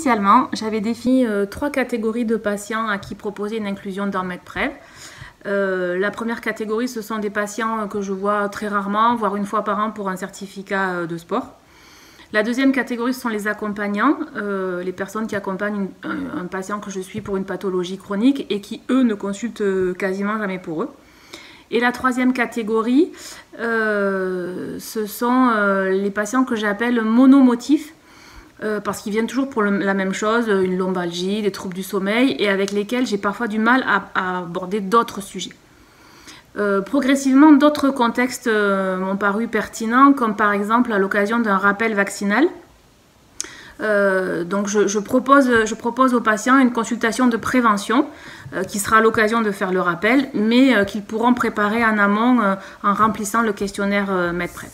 Initialement, j'avais défini 3 catégories de patients à qui proposer une inclusion dans MedPrev. La première catégorie, ce sont des patients que je vois très rarement, voire une fois par an pour un certificat de sport. La deuxième catégorie, ce sont les accompagnants, les personnes qui accompagnent un patient que je suis pour une pathologie chronique et qui, eux, ne consultent quasiment jamais pour eux. Et la troisième catégorie, ce sont les patients que j'appelle monomotifs, parce qu'ils viennent toujours pour la même chose, une lombalgie, des troubles du sommeil, et avec lesquels j'ai parfois du mal à aborder d'autres sujets. Progressivement, d'autres contextes m'ont paru pertinents, comme par exemple à l'occasion d'un rappel vaccinal. Donc je propose aux patients une consultation de prévention qui sera l'occasion de faire le rappel, mais qu'ils pourront préparer en amont en remplissant le questionnaire MedPrev.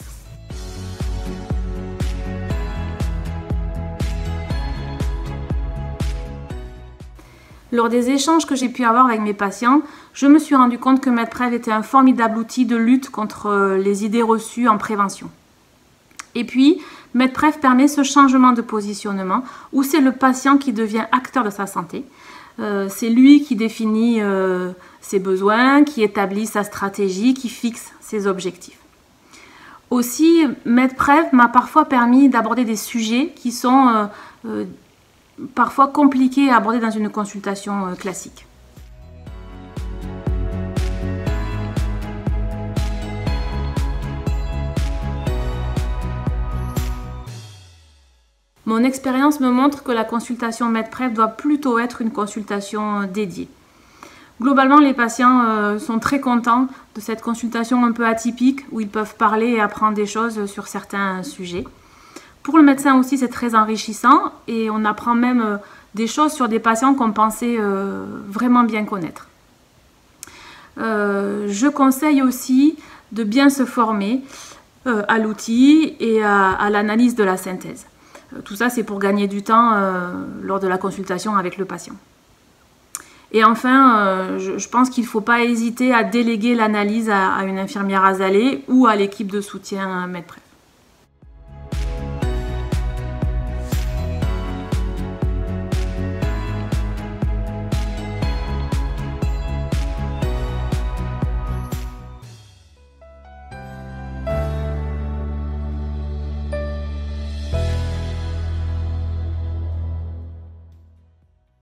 Lors des échanges que j'ai pu avoir avec mes patients, je me suis rendu compte que MedPrev était un formidable outil de lutte contre les idées reçues en prévention. Et puis, MedPrev permet ce changement de positionnement où c'est le patient qui devient acteur de sa santé. C'est lui qui définit ses besoins, qui établit sa stratégie, qui fixe ses objectifs. Aussi, MedPrev m'a parfois permis d'aborder des sujets qui sont parfois compliqués à aborder dans une consultation classique. Mon expérience me montre que la consultation MedPrev doit plutôt être une consultation dédiée. Globalement, les patients sont très contents de cette consultation un peu atypique où ils peuvent parler et apprendre des choses sur certains sujets. Pour le médecin aussi, c'est très enrichissant et on apprend même des choses sur des patients qu'on pensait vraiment bien connaître. Je conseille aussi de bien se former à l'outil et à l'analyse de la synthèse. Tout ça, c'est pour gagner du temps lors de la consultation avec le patient. Et enfin, je pense qu'il ne faut pas hésiter à déléguer l'analyse à une infirmière azalée ou à l'équipe de soutien MedPrev.